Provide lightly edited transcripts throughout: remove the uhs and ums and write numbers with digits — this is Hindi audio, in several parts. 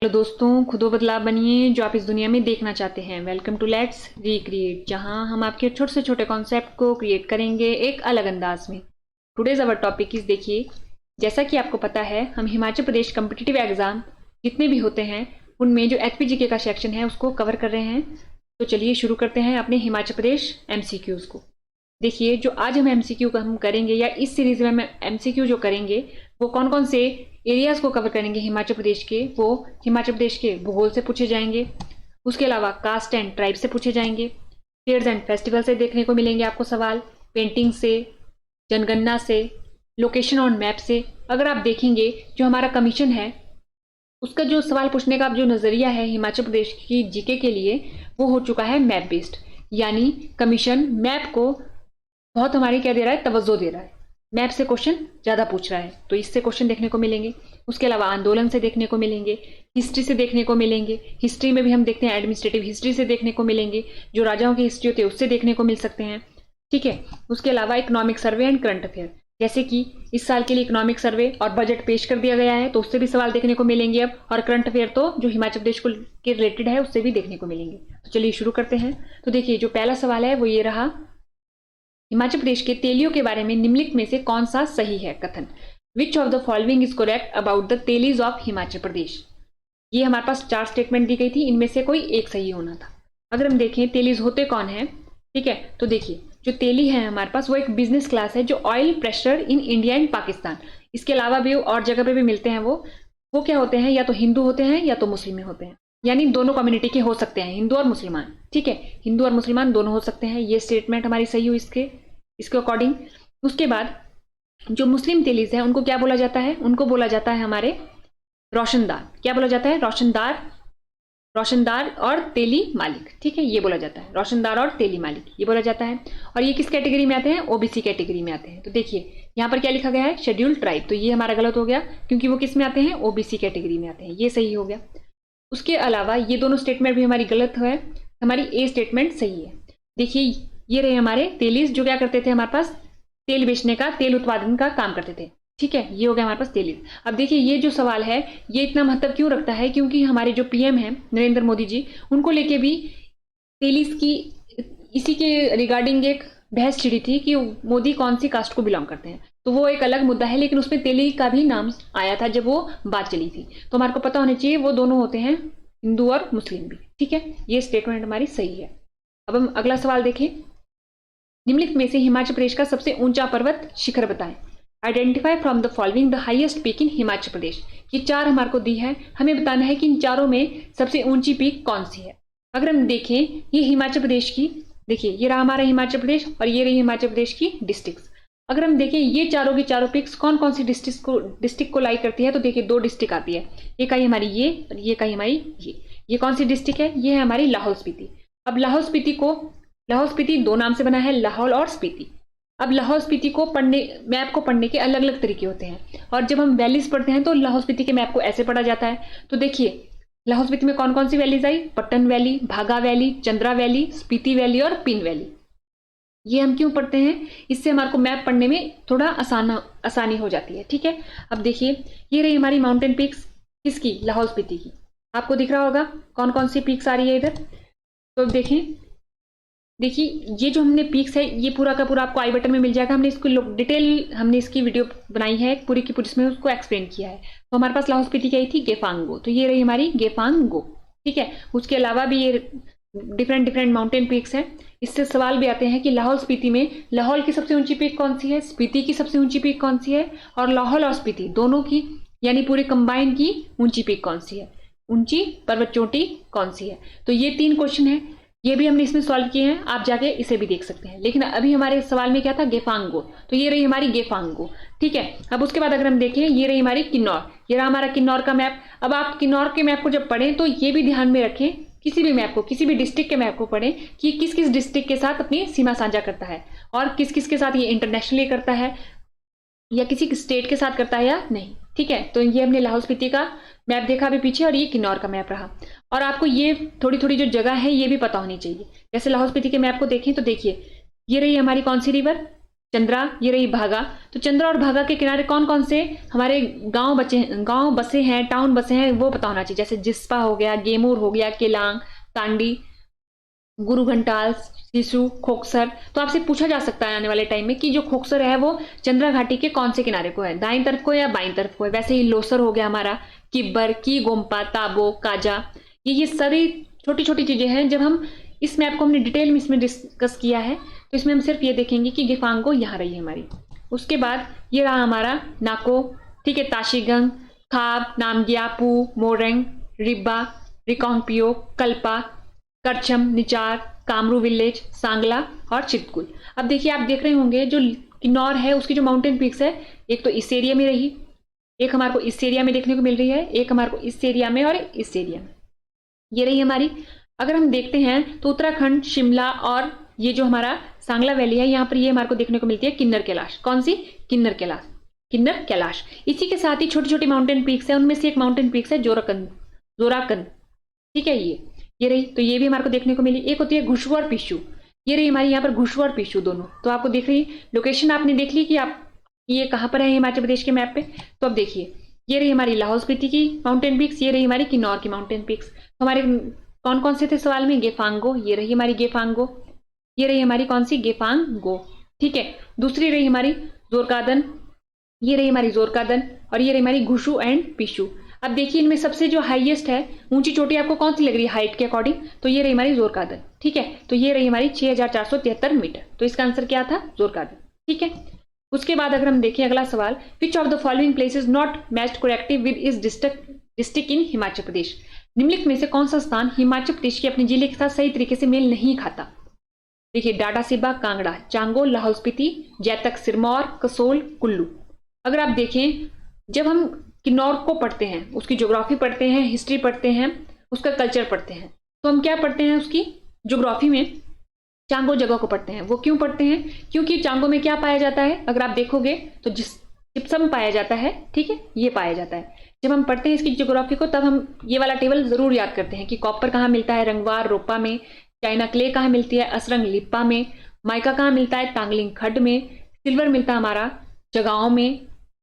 हेलो दोस्तों, खुद बदलाव बनिए जो आप इस दुनिया में देखना चाहते हैं। वेलकम टू लेट्स रिक्रिएट, जहां हम आपके छोटे से छोटे कॉन्सेप्ट को क्रिएट करेंगे एक अलग अंदाज में। टुडेज अवर टॉपिक इज, देखिए जैसा कि आपको पता है, हम हिमाचल प्रदेश कम्पिटिटिव एग्जाम जितने भी होते हैं उनमें जो एचपीजीके का सेक्शन है उसको कवर कर रहे हैं। तो चलिए शुरू करते हैं अपने हिमाचल प्रदेश एमसीक्यूज को। देखिए जो आज हम एमसीक्यू का हम करेंगे, या इस सीरीज में हम एमसीक्यू जो करेंगे वो कौन कौन से एरियाज को कवर करेंगे हिमाचल प्रदेश के, वो हिमाचल प्रदेश के भूगोल से पूछे जाएंगे। उसके अलावा कास्ट एंड ट्राइब से पूछे जाएंगे। फेयर्स एंड फेस्टिवल से देखने को मिलेंगे आपको सवाल, पेंटिंग से, जनगणना से, लोकेशन ऑन मैप से। अगर आप देखेंगे जो हमारा कमीशन है उसका जो सवाल पूछने का जो नजरिया है हिमाचल प्रदेश की जीके के लिए, वो हो चुका है मैप बेस्ड। यानी कमीशन मैप को बहुत हमारी क्या दे रहा है, तवज्जो दे रहा है। मैप से क्वेश्चन ज्यादा पूछ रहा है, तो इससे क्वेश्चन देखने को मिलेंगे। उसके अलावा आंदोलन से देखने को मिलेंगे, हिस्ट्री से देखने को मिलेंगे। हिस्ट्री में भी हम देखते हैं एडमिनिस्ट्रेटिव हिस्ट्री से देखने को मिलेंगे, जो राजाओं की हिस्ट्री होती है उससे देखने को मिल सकते हैं। ठीक है। उसके अलावा economic survey and current affair, जैसे कि इस साल के लिए इकोनॉमिक सर्वे और बजट पेश कर दिया गया है तो उससे भी सवाल देखने को मिलेंगे अब। और करंट अफेयर तो जो हिमाचल प्रदेश को के रिलेटेड है उससे भी देखने को मिलेंगे। तो चलिए शुरू करते हैं। तो देखिए जो पहला सवाल है वो ये रहा, हिमाचल प्रदेश के तेलियों के बारे में निम्नलिखित में से कौन सा सही है कथन। Which of the following is correct about the tehsils of Himachal Pradesh. ये हमारे पास 4 स्टेटमेंट दी गई थी, इनमें से कोई एक सही होना था। अगर हम देखें तेलीज होते कौन है, ठीक है, तो देखिए जो तेली है हमारे पास वो एक बिजनेस क्लास है जो oil pressure in India and Pakistan, इसके अलावा भी और जगह पे भी मिलते हैं। वो क्या होते हैं, या तो हिंदू होते हैं या तो मुस्लिम होते हैं। यानी दोनों कम्युनिटी के हो सकते हैं, हिंदू और मुसलमान। ठीक है, हिंदू और मुसलमान दोनों हो सकते हैं। ये स्टेटमेंट हमारी सही हुई इसके अकॉर्डिंग। उसके बाद जो मुस्लिम तेलीज है उनको क्या बोला जाता है, उनको बोला जाता है हमारे रोशनदार। क्या बोला जाता है, रोशनदार और तेली मालिक। ठीक है, ये बोला जाता है, रोशनदार और तेली मालिक ये बोला जाता है। और ये किस कैटेगरी में आते हैं, ओबीसी कैटेगरी में आते हैं। तो देखिए यहाँ पर क्या लिखा गया है, शेड्यूल्ड ट्राइब, तो ये हमारा गलत हो गया क्योंकि वो किस में आते हैं, ओबीसी कैटेगरी में आते हैं। ये सही हो गया। उसके अलावा ये दोनों स्टेटमेंट भी हमारी गलत है, हमारी ए स्टेटमेंट सही है। देखिए ये रहे हमारे तेलीज जो क्या करते थे, हमारे पास तेल बेचने का, तेल उत्पादन का काम करते थे। ठीक है, ये हो गया हमारे पास तेलीज। अब देखिए ये जो सवाल है ये इतना महत्व क्यों रखता है, क्योंकि हमारे जो पीएम है नरेंद्र मोदी जी, उनको लेके भी तेलीज की इसी के रिगार्डिंग एक बहस छिड़ी थी कि मोदी कौन सी कास्ट को बिलोंग करते हैं। तो वो एक अलग मुद्दा है, लेकिन उसमें तेली का भी नाम आया था जब वो बात चली थी। तो हमारे को पता होना चाहिए वो दोनों होते हैं, हिंदू और मुस्लिम भी। ठीक है, ये स्टेटमेंट हमारी सही है। अब हम अगला सवाल देखें, निम्नलिखित में से हिमाचल प्रदेश का सबसे ऊंचा पर्वत शिखर बताएं। Identify from the following the highest peak in Himachal Pradesh. ये 4 हमारे को दी है, हमें बताना है कि इन चारों में सबसे ऊंची पीक कौन सी है। अगर हम देखें ये हिमाचल प्रदेश की, देखिए ये रहा हमारा हिमाचल प्रदेश और ये रही हिमाचल प्रदेश की डिस्ट्रिक्ट। अगर हम देखें ये चारों की चारों पिक्स कौन कौन सी डिस्ट्रिक्ट को लाइक करती है, तो देखिए 2 डिस्ट्रिक्ट आती है, एक आई हमारी ये और ये का हमारी ये कौन सी डिस्ट्रिक्ट है, ये है हमारी लाहौल स्पीति। अब लाहौल स्पीति 2 नाम से बना है, लाहौल और स्पीति। अब लाहौल स्पीति को मैप को पढ़ने के अलग अलग तरीके होते हैं, और जब हम वैलीज पढ़ते हैं तो लाहौल स्पीति के मैप को ऐसे पढ़ा जाता है। तो देखिए लाहौल स्पीति में कौन कौन सी वैलीज आई, पट्टन वैली, भागा valley, Chandra valley, Spiti valley और पिन वैली। ये हम क्यों पढ़ते हैं, इससे हमारे को मैप पढ़ने में थोड़ा आसानी हो जाती है। ठीक है, अब देखिए ये रही हमारी माउंटेन पीक्स, किसकी, लाहौल स्पीति की। आपको दिख रहा होगा कौन कौन सी पीक्स आ रही है इधर। तो देखिए ये जो हमने पीक्स है ये पूरा का पूरा आपको आई बटन में मिल जाएगा। हमने इसको डिटेल हमने इसकी वीडियो बनाई है पूरी की पूरी, इसमें उसको एक्सप्लेन किया है। तो हमारे पास लाहौल स्पीति क्या आई थी, गेफांगो, तो ये रही हमारी गेफांगो। ठीक है, उसके अलावा भी ये डिफरेंट माउंटेन पीक्स हैं। इससे सवाल भी आते हैं कि लाहौल स्पीति में लाहौल की सबसे ऊंची पीक कौन सी है, स्पीति की सबसे ऊंची पीक कौन सी है, और लाहौल और स्पीति दोनों की यानी पूरे कंबाइन की ऊंची पीक कौन सी है, ऊंची पर्वत चोटी कौन सी है। तो ये 3 क्वेश्चन है, ये भी हमने इसमें सॉल्व किए हैं, आप जाके इसे भी देख सकते हैं। लेकिन अभी हमारे सवाल में क्या था, गेफांगो, तो ये रही हमारी गेफांगो। ठीक है, अब उसके बाद अगर हम देखें ये रही हमारी किन्नौर, ये रहा हमारा किन्नौर का मैप। अब आप किन्नौर के मैप को जब पढ़ें तो ये भी ध्यान में रखें, किसी भी मैप को, किसी भी डिस्ट्रिक्ट के मैप को पढ़ें कि किस किस डिस्ट्रिक्ट के साथ अपनी सीमा साझा करता है और किस किस के साथ ये इंटरनेशनली करता है या किसी स्टेट के साथ करता है या नहीं। ठीक है, तो ये हमने लाहौल स्पीति का मैप देखा अभी पीछे, और ये किन्नौर का मैप रहा। और आपको ये थोड़ी थोड़ी जो जगह है ये भी पता होनी चाहिए। जैसे लाहौल स्पीति के मैप को देखें तो देखिए ये रही हमारी कौन सी रिवर, चंद्रा, ये रही भागा। तो चंद्रा और भागा के किनारे कौन कौन से हमारे गांव बसे हैं, टाउन बसे हैं, वो पता होना चाहिए। जैसे जिस्पा हो गया, गेमूर हो गया, केलांग, तांडी, गुरु घंटाल, सिसु, खोखसर। तो आपसे पूछा जा सकता है आने वाले टाइम में कि जो खोखसर है वो चंद्रा घाटी के कौन से किनारे को है, दाईं तरफ को या बाईं तरफ को है। वैसे ही लोसर हो गया हमारा, किब्बर, की गोम्पा, ताबो, काजा, ये सारी छोटी छोटी चीजें हैं। जब हम इस मैप को हमने डिटेल में इसमें डिस्कस किया है तो इसमें हम सिर्फ ये देखेंगे कि गेफांगो यहाँ रही है हमारी। उसके बाद ये रहा हमारा नाको, ठीक है, ताशीगंग, खाब, नामग्यापू, मोरेंग, रिब्बा, रिकोंगपियो, कल्पा, करछम, निचार, कामरू विलेज, सांगला और चितकुल। अब देखिए, आप देख रहे होंगे जो किन्नौर है उसकी जो माउंटेन पीक्स है, एक तो इस एरिया में रही, एक हमारे को इस एरिया में देखने को मिल रही है, एक हमारे को इस एरिया में और इस एरिया में, ये रही हमारी। अगर हम देखते हैं तो उत्तराखंड, शिमला और ये जो हमारा सांगला वैली है, यहाँ पर ये हमारे को देखने को मिलती है किन्नर कैलाश। कौन सी? किन्नर कैलाश, किन्नर कैलाश। इसी के साथ ही छोटी छोटी माउंटेन पीक्स है, उनमें से एक माउंटेन पीक्स है जोराकंद, ठीक है, ये रही। तो ये भी हमारे को देखने को मिली। एक होती है घुशु और पिशु, ये रही हमारी यहाँ पर घुशु और पिशु दोनों। तो आपको देख रही लोकेशन, आपने देख ली कि आप ये कहाँ पर है हिमाचल प्रदेश के मैप पे। तो अब देखिए, ये रही हमारी लाहौल स्पीति की माउंटेन पीक्स, ये रही हमारी किन्नौर की माउंटेन पीक्स। तो हमारे कौन कौन से थे सवाल में? गेफांगो, ये रही हमारी गेफांगो, ये रही हमारी कौन सी? गेफांगो, ठीक है। दूसरी रही हमारी जोरकादन, ये रही हमारी जोरकादन, और ये रही हमारी घुशु एंड पिशु। अब देखिए, इनमें सबसे जो हाईएस्ट है, ऊंची चोटी आपको कौन सी लग रही है हाइट के अकॉर्डिंग? तो ये रही हमारी जोरकादन, ठीक है। तो ये रही हमारी 6473 मीटर। तो इसका आंसर क्या था? जोरकादन, ठीक है। उसके बाद अगर हम देखें अगला सवाल, विच of the following places not matched correctly with इस डिस्ट्रिक्ट इन हिमाचल प्रदेश? निम्नलिखित में से कौन सा स्थान हिमाचल प्रदेश के अपने जिले के साथ सही तरीके से मेल नहीं खाता? देखिए, डाडासीबा, कांगड़ा, चांगो, लाहौल स्पीति, जैतक, सिरमौर, कसोल, कुल्लू। अगर आप देखें, जब हम किन्नौर को पढ़ते हैं, उसकी ज्योग्राफी पढ़ते हैं, हिस्ट्री पढ़ते हैं, उसका कल्चर पढ़ते हैं, तो हम क्या पढ़ते हैं? उसकी ज्योग्राफी में चांगो जगह को पढ़ते हैं। वो क्यों पढ़ते हैं? क्योंकि चांगो में क्या पाया जाता है? अगर आप देखोगे तो जिप्सम पाया जाता है, ठीक है, ये पाया जाता है। जब हम पढ़ते हैं इसकी ज्योग्राफी को, तब हम ये वाला टेबल जरूर याद करते हैं कि कॉपर कहाँ मिलता है? रंगवार, रोपा में। चाइना क्ले कहाँ मिलती है? असरंग, लिप्पा में। माइका कहाँ मिलता है? तांगलिंग खड्ड में। सिल्वर मिलता है हमारा जगाओं में।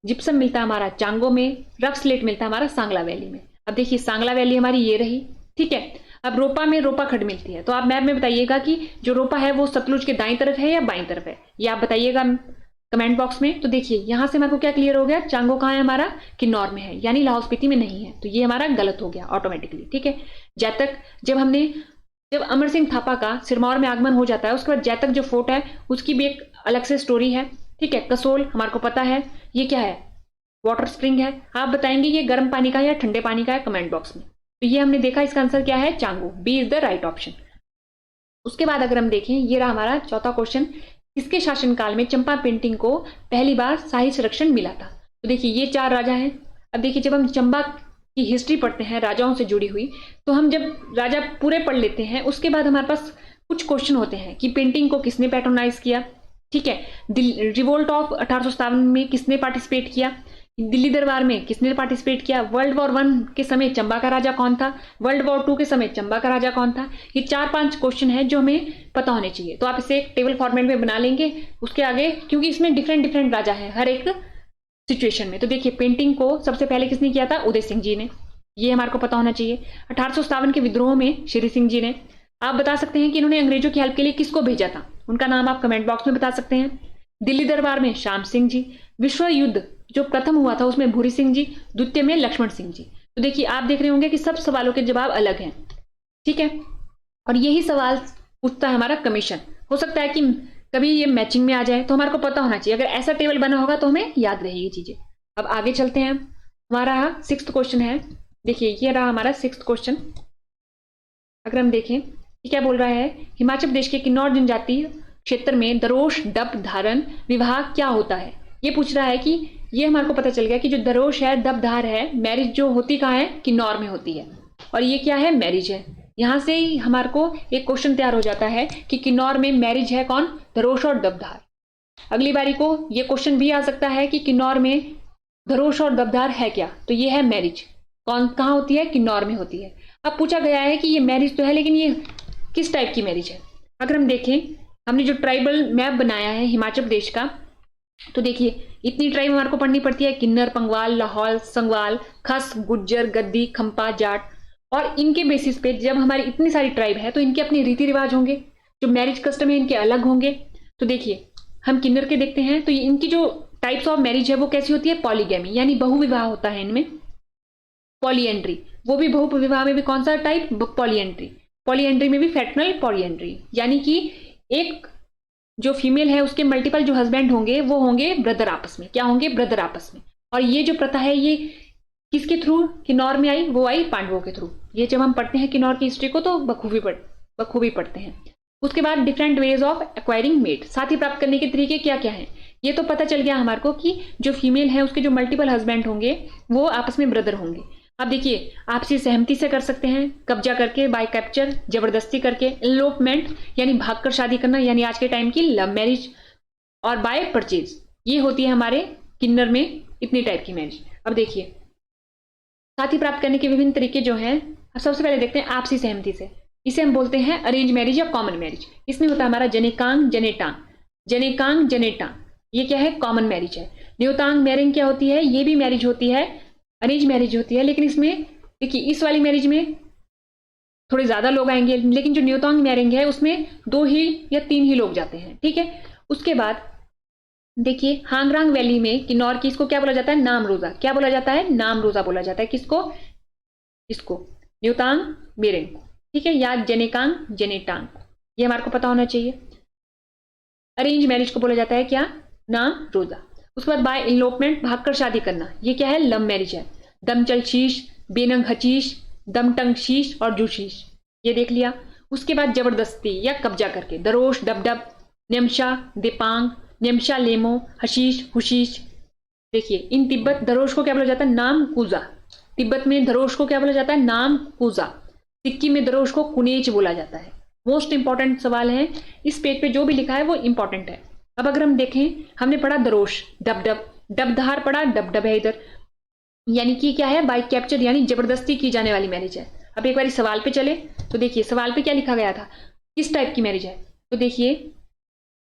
जिप्सम मिलता है हमारा चांगो में। रफ स्लेट मिलता है हमारा सांगला वैली में। अब देखिए, सांगला वैली हमारी ये रही, ठीक है। अब रोपा में रोपा खड्ड मिलती है। तो आप मैप में बताइएगा कि जो रोपा है वो सतलुज के दाईं तरफ है या बाईं तरफ है, ये आप बताइएगा कमेंट बॉक्स में। तो देखिए, यहां से हमारे को क्या क्लियर हो गया? चांगो कहाँ है हमारा? किन्नौर में है, यानी लाहौल स्पीति में नहीं है। तो ये हमारा गलत हो गया ऑटोमेटिकली, ठीक है। जैतक, जब अमर सिंह थापा का सिरमौर में आगमन हो जाता है, उसके बाद जैतक जो फोर्ट है उसकी भी एक अलग से स्टोरी है, ठीक है। कसोल हमारे को पता है, ये क्या है? वाटर स्प्रिंग है। आप बताएंगे ये गर्म पानी का या ठंडे पानी का है, कमेंट बॉक्स में। तो ये हमने देखा, इसका आंसर क्या है? चांगो, B is the right option. उसके बाद अगर हम देखें, ये रहा हमारा चौथा क्वेश्चन, किसके शासनकाल में चंपा पेंटिंग को पहली बार साहित्य संरक्षण मिला था? तो देखिए, ये 4 राजा हैं। अब देखिए, जब हम चंपा की हिस्ट्री पढ़ते हैं राजाओं से जुड़ी हुई, तो हम जब राजा पूरे पढ़ लेते हैं, उसके बाद हमारे पास कुछ क्वेश्चन होते हैं कि पेंटिंग को किसने पैट्रोनाइज किया, ठीक है। रिवोल्ट ऑफ 1857 में किसने पार्टिसिपेट किया? दिल्ली दरबार में किसने पार्टिसिपेट किया? वर्ल्ड वॉर 1 के समय चंबा का राजा कौन था? वर्ल्ड वॉर 2 के समय चंबा का राजा कौन था? ये 4-5 क्वेश्चन है जो हमें पता होने चाहिए। तो आप इसे एक टेबल फॉर्मेट में बना लेंगे उसके आगे, क्योंकि इसमें डिफरेंट राजा है हर एक सिचुएशन में। तो देखिए, पेंटिंग को सबसे पहले किसने किया था? उदय सिंह जी ने, ये हमारे को पता होना चाहिए। 1857 के विद्रोह में श्री सिंह जी ने। आप बता सकते हैं कि इन्होंने अंग्रेजों की हेल्प के लिए किसको भेजा था? उनका नाम आप कमेंट बॉक्स में बता सकते हैं। दिल्ली दरबार में श्याम सिंह जी। विश्व युद्ध जो प्रथम हुआ था उसमें भूरी सिंह जी, द्वितीय में लक्ष्मण सिंह जी। तो देखिए, आप देख रहे होंगे कि सब सवालों के जवाब अलग हैं, ठीक है। और यही सवाल पूछता है हमारा कमीशन। हो सकता है कि कभी ये मैचिंग में आ जाए, तो हमारे को पता होना चाहिए। अगर ऐसा टेबल बना होगा तो हमें याद रहेगी चीजें। अब आगे चलते हैं, हमारा 6th क्वेश्चन है। देखिए, ये रहा हमारा 6th क्वेश्चन। अगर हम देखें कि क्या बोल रहा है, हिमाचल प्रदेश के किन्नौर जनजातीय क्षेत्र में दरोश डप धारण विवाह क्या होता है? ये पूछ रहा है कि ये हमारे को पता चल गया कि जो दरोश है, दबधार है, मैरिज जो होती कहाँ है? किन्नौर में होती है। और ये क्या है? मैरिज है। यहां से ही हमारे को एक क्वेश्चन तैयार हो जाता है कि किन्नौर में मैरिज है कौन? दरोश और दबधार। अगली बारी को ये क्वेश्चन भी आ सकता है कि किन्नौर में दरोश और दबधार है क्या? तो ये है मैरिज। कौन कहाँ होती है? किन्नौर में होती है। अब पूछा गया है कि ये मैरिज तो है, लेकिन ये किस टाइप की मैरिज है? अगर हम देखें हमने जो ट्राइबल मैप बनाया है हिमाचल प्रदेश का, तो देखिए इतनी ट्राइब हमारे को पढ़नी पड़ती है, किन्नर, पंगवाल, लाहौल, संगवाल, खस, गुज्जर, गद्दी, खंपा, जाट। और इनके बेसिस पे जब हमारी इतनी सारी ट्राइब है तो इनके अपने रीति रिवाज होंगे, जो मैरिज कस्टम है इनके अलग होंगे। तो देखिए हम किन्नर के देखते हैं तो इनकी जो टाइप्स ऑफ मैरिज है वो कैसी होती है, पॉलीगैमी, यानी बहुविवाह होता है इनमें। पॉलीएंट्री, वो भी बहुविवाह में भी कौन सा टाइप, पॉलीएंट्री। पॉलीएंट्री में भी फ्रैक्शनल पॉलीएंट्री, यानी कि एक जो फीमेल है उसके मल्टीपल जो हस्बैंड होंगे वो होंगे ब्रदर आपस में, क्या होंगे, ब्रदर आपस में। और ये जो प्रथा है ये किसके थ्रू किन्नौर में आई, वो आई पांडवों के थ्रू। ये जब हम पढ़ते हैं किन्नौर की हिस्ट्री को तो बखूबी पढ़ते हैं। उसके बाद different ways of acquiring mate, साथी प्राप्त करने के तरीके क्या क्या हैं, ये तो पता चल गया हमारे को कि जो फीमेल है उसके जो मल्टीपल हस्बैंड होंगे वो आपस में ब्रदर होंगे। अब देखिए आपसी सहमति से कर सकते हैं, कब्जा करके, बाय कैप्चर, जबरदस्ती करके, एलोपमेंट यानी भागकर शादी करना, यानी आज के टाइम की लव मैरिज, और बाय परचेज, ये होती है हमारे किन्नर में इतनी टाइप की मैरिज। अब देखिए साथी प्राप्त करने के विभिन्न तरीके जो हैं, अब सबसे पहले देखते हैं आपसी सहमति से। इसे हम बोलते हैं अरेंज मैरिज या कॉमन मैरिज। इसमें होता है हमारा जनेकांग जनेटांग, जनेकांग जनेटांग, ये क्या है, कॉमन मैरिज है। न्योतांग मैरिंग क्या होती है, ये भी मैरिज होती है, अरेंज मैरिज होती है, लेकिन इसमें देखिए इस वाली मैरिज में थोड़े ज्यादा लोग आएंगे, लेकिन जो न्योतांग मैरिंग है उसमें 2 ही या 3 ही लोग जाते हैं, ठीक है। उसके बाद देखिए हांगरांग वैली में किन्नौर की, इसको क्या बोला जाता है, नाम रोजा, क्या बोला जाता है, नाम रोजा बोला जाता है, किसको, इसको न्योतांग मेरिंग, ठीक है, या जनेकांग जनेटांग, ये हमारे को पता होना चाहिए। अरेंज मैरिज को बोला जाता है क्या, नाम रोजा। उसके बाद बाय इनलोपमेंट, भागकर शादी करना, ये क्या है, लव मैरिज है। दमचल शीश, बेनंग हचीश, दमटंग शीश और जूशीश, ये देख लिया। उसके बाद जबरदस्ती या कब्जा करके, दरोश, डबडब, नेमशा, देपांग, नेमशा लेमो, हशीश, हुशीश। देखिए इन तिब्बत दरोश को क्या बोला जाता है, नाम कुजा। तिब्बत में दरोश को क्या बोला जाता है, नाम कुजा। सिक्किम में दरोश को कुनेच बोला जाता है। मोस्ट इंपॉर्टेंट सवाल है, इस पेज पे जो भी लिखा है वो इंपॉर्टेंट है। अब अगर हम देखें, हमने पढ़ा दरोश, डबडब, डबधार पढ़ा, डबडब है इधर, यानी कि क्या है, बाय कैप्चर, यानी जबरदस्ती की जाने वाली मैरिज है। अब एक बार सवाल पे चले तो देखिए सवाल पे क्या लिखा गया था, किस टाइप की मैरिज है। तो देखिए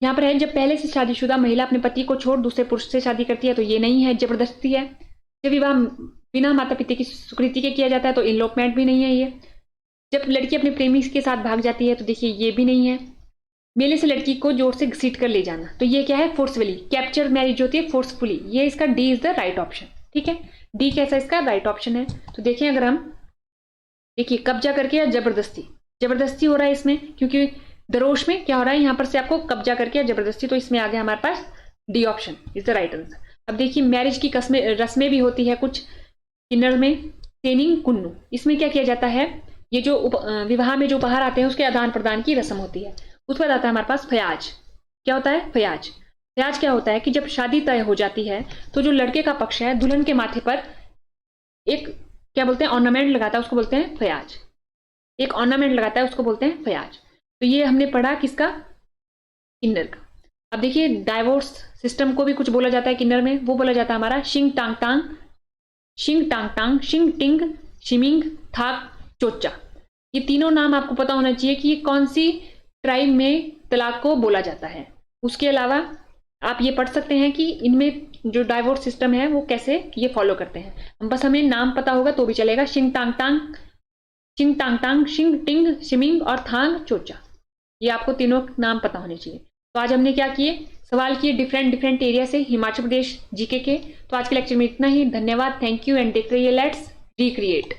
यहाँ पर है, जब पहले से शादीशुदा महिला अपने पति को छोड़ दूसरे पुरुष से शादी करती है तो ये नहीं है, जबरदस्ती है। जब विवाह बिना माता पिता की स्वीकृति के किया जाता है तो इनलोपमेंट भी नहीं है ये। जब लड़की अपने प्रेमी के साथ भाग जाती है तो देखिए ये भी नहीं है। मेले से लड़की को जोर से घसीट कर ले जाना, तो ये क्या है, फोर्सफुली। कैप्चर मैरिज होती है फोर्सफुली, ये इसका D is the right option, ठीक है, डी कैसा इसका राइट ऑप्शन है। तो देखिए अगर हम देखिए कब्जा करके या जबरदस्ती, जबरदस्ती हो रहा है इसमें, क्योंकि दरोश में क्या हो रहा है, यहाँ पर से आपको कब्जा करके या जबरदस्ती, तो इसमें आ गया हमारे पास D option is the right answer. अब देखिए मैरिज की रस्में भी होती है कुछ किन्नर में, तेनिंग कुन्नू, इसमें क्या किया जाता है, ये जो विवाह में जो उपहार आते हैं उसके आदान प्रदान की रस्म होती है। उसके बाद आता है हमारे पास फयाज, क्या होता है, फयाज। फयाज क्या होता है कि जब शादी तय हो जाती है तो जो लड़के का पक्ष है दुल्हन के माथे पर एक क्या बोलते हैं, ऑर्नामेंट लगाता है, उसको बोलते हैं फयाज। एक ऑर्नामेंट लगाता है उसको बोलते हैं फयाज। तो ये हमने पढ़ा किसका, किन्नर का। अब देखिए डाइवोर्स सिस्टम को भी कुछ बोला जाता है किन्नर में, वो बोला जाता है हमारा शिंग टांग टांग, शिंग टांग टांग, शिंग टिंग, शिमिंग, थाक, चोचा। ये तीनों नाम आपको पता होना चाहिए कि ये कौन सी ट्राइब में तलाक को बोला जाता है। उसके अलावा आप ये पढ़ सकते हैं कि इनमें जो डाइवोर्स सिस्टम है वो कैसे ये फॉलो करते हैं। बस हमें नाम पता होगा तो भी चलेगा, शिंग टांग टांग, शिंग टांग टांग, शिंग टिंग, शिमिंग और थांग चोचा, ये आपको तीनों नाम पता होने चाहिए। तो आज हमने क्या किए, सवाल किए डिफरेंट एरिया से हिमाचल प्रदेश जीके के। तो आज के लेक्चर में इतना ही, धन्यवाद, थैंक यू एंड देखते रहिए लेट्स रिक्रिएट।